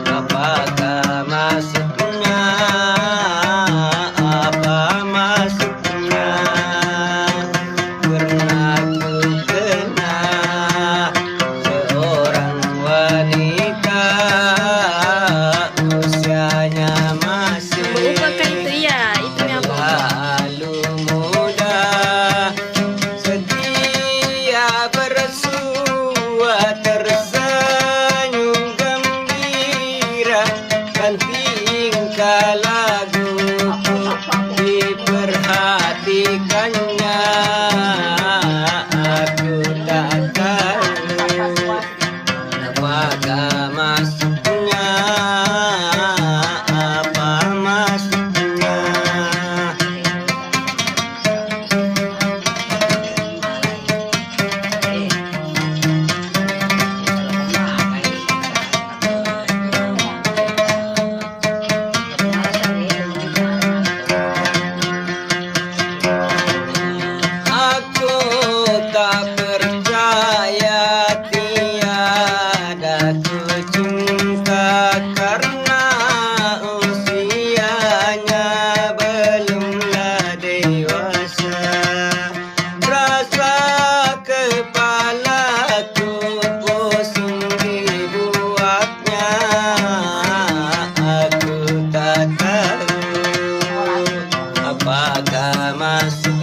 Apakah maksudnya? Apa maksudnya? Pernah ku kenal seorang wanita, usianya masih Bukakan itu ya, itunya apa? terlalu muda, setia bersua, tersenyum gembira, dan tingkah lagu diperhatikannya. Aku tak tahu apakah maksudnya, apa maksudnya. Aku tak percaya tiada ku cinta, karena usianya belumlah dewasa. Rasa kepalaku pusing dibuatnya. Aku tak tahu apakah maksud